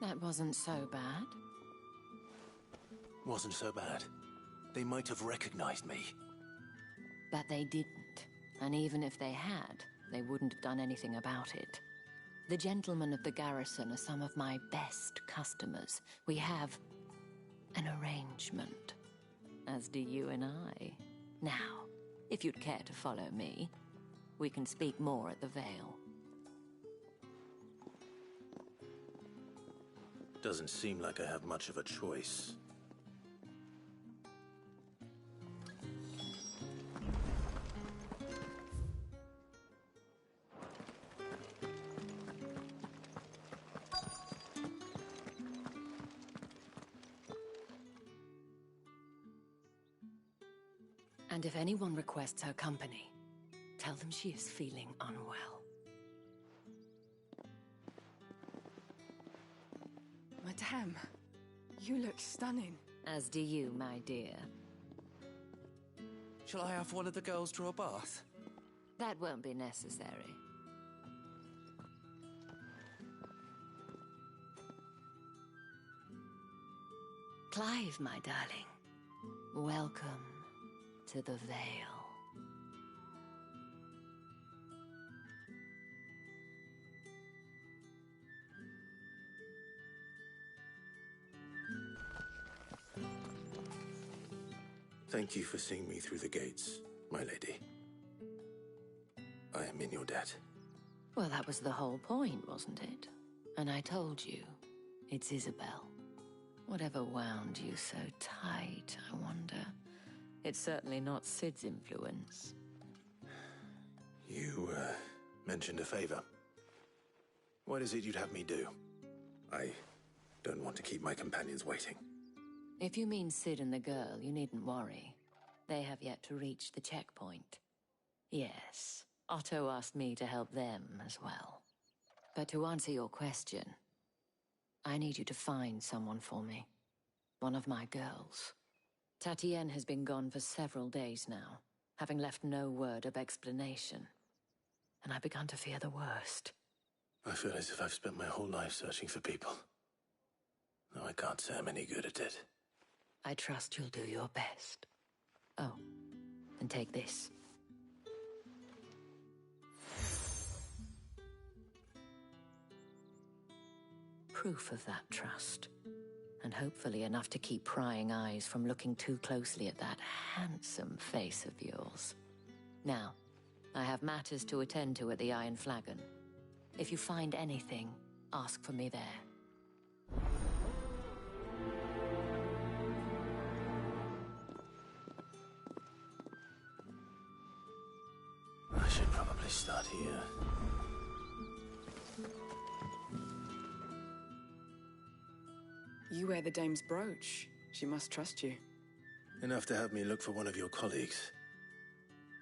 That wasn't so bad. Wasn't so bad. They might have recognized me. But they didn't. And even if they had, they wouldn't have done anything about it. The gentlemen of the garrison are some of my best customers. We have an arrangement, as do you and I. Now, if you'd care to follow me, we can speak more at the Vale. Doesn't seem like I have much of a choice. And if anyone requests her company, tell them she is feeling unwell. Madame, you look stunning. As do you, my dear. Shall I have one of the girls draw a bath? That won't be necessary. Clive, my darling. Welcome to the Vale. Thank you for seeing me through the gates, my lady. I am in your debt. Well, that was the whole point, wasn't it? And I told you, it's Isabel. Whatever wound you so tight, I wonder. It's certainly not Sid's influence. You, mentioned a favor. What is it you'd have me do? I don't want to keep my companions waiting. If you mean Sid and the girl, you needn't worry. They have yet to reach the checkpoint. Yes, Otto asked me to help them as well. But to answer your question, I need you to find someone for me. One of my girls. Tatienne has been gone for several days now, having left no word of explanation. And I've begun to fear the worst. I feel as if I've spent my whole life searching for people. Though I can't say I'm any good at it. I trust you'll do your best. Oh, and take this. Proof of that trust. And hopefully enough to keep prying eyes from looking too closely at that handsome face of yours. Now, I have matters to attend to at the Iron Flagon. If you find anything, ask for me there. I should probably start here. You wear the dame's brooch. She must trust you. Enough to have me look for one of your colleagues.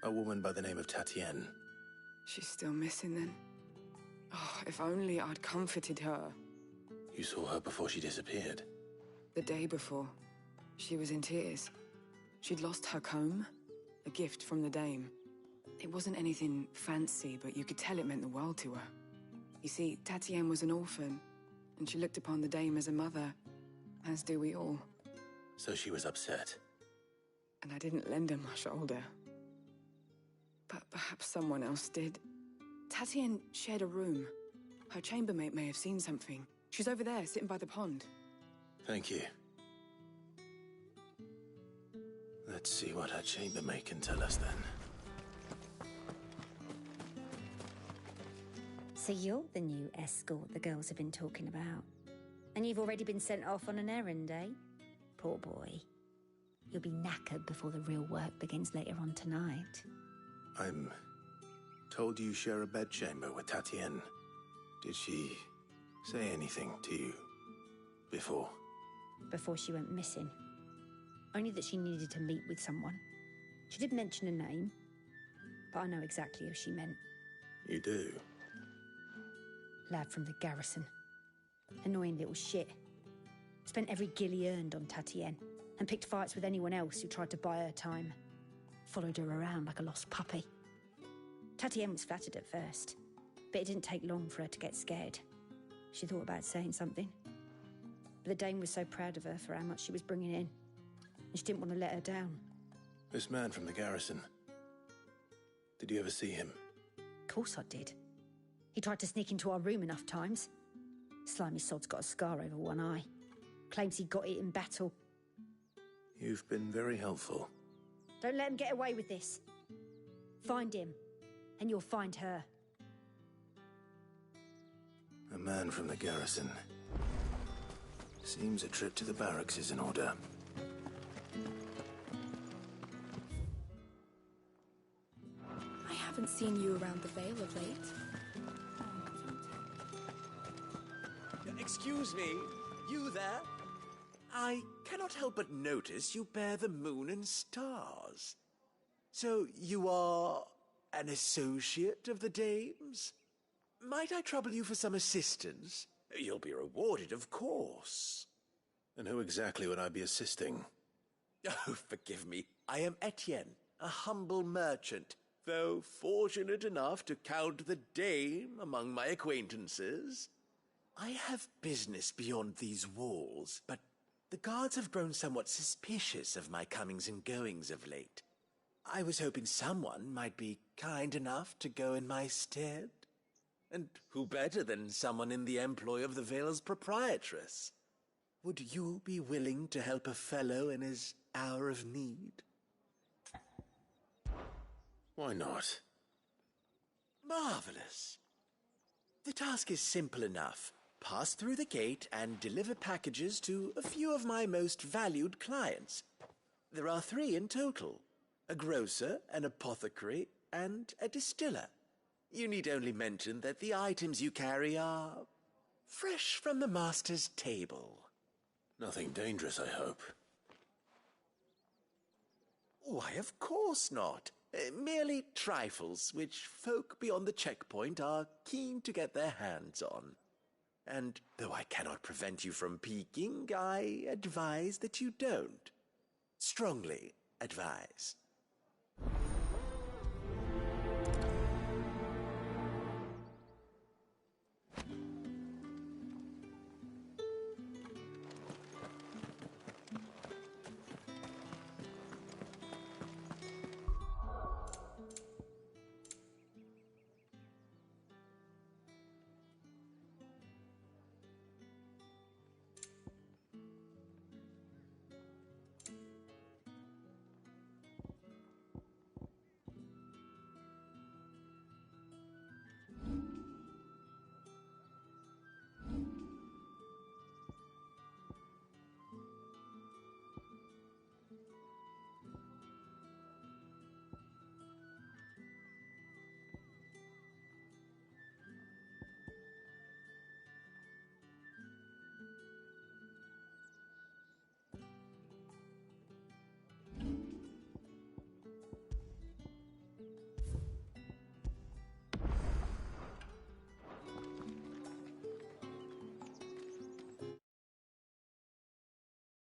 A woman by the name of Tatienne. She's still missing then? Oh, if only I'd comforted her. You saw her before she disappeared? The day before. She was in tears. She'd lost her comb, a gift from the dame. It wasn't anything fancy, but you could tell it meant the world to her. You see, Tatienne was an orphan, and she looked upon the dame as a mother, as do we all. So she was upset. And I didn't lend her my shoulder. But perhaps someone else did. Tatienne shared a room. Her chambermaid may have seen something. She's over there, sitting by the pond. Thank you. Let's see what her chambermaid can tell us then. So you're the new escort the girls have been talking about. And you've already been sent off on an errand, eh? Poor boy. You'll be knackered before the real work begins later on tonight. I'm told you share a bedchamber with Tatienne. Did she say anything to you before? Before she went missing. Only that she needed to meet with someone. She did mention a name, but I know exactly who she meant. You do? Lad from the garrison. Annoying little shit. Spent every guil he earned on Tatienne, and picked fights with anyone else who tried to buy her time. Followed her around like a lost puppy. Tatienne was flattered at first, but it didn't take long for her to get scared. She thought about saying something. But the dame was so proud of her for how much she was bringing in, and she didn't want to let her down. This man from the garrison. Did you ever see him? Of course I did. He tried to sneak into our room enough times. Slimy sod's got a scar over one eye. Claims he got it in battle. You've been very helpful. Don't let him get away with this. Find him, and you'll find her. A man from the garrison. Seems a trip to the barracks is in order. I haven't seen you around the Vale of late. Excuse me, you there? I cannot help but notice you bear the moon and stars. So you are an associate of the dame's? Might I trouble you for some assistance? You'll be rewarded, of course. And who exactly would I be assisting? Oh, forgive me. I am Etienne, a humble merchant, though fortunate enough to count the dame among my acquaintances. I have business beyond these walls, but the guards have grown somewhat suspicious of my comings and goings of late. I was hoping someone might be kind enough to go in my stead. And who better than someone in the employ of the Vale's proprietress? Would you be willing to help a fellow in his hour of need? Why not? Marvelous. The task is simple enough. Pass through the gate and deliver packages to a few of my most valued clients. There are 3 in total: a grocer, an apothecary, and a distiller. You need only mention that the items you carry are fresh from the master's table. Nothing dangerous, I hope. Why, of course not. Merely trifles which folk beyond the checkpoint are keen to get their hands on. And though I cannot prevent you from peeking, I advise that you don't. Strongly advise.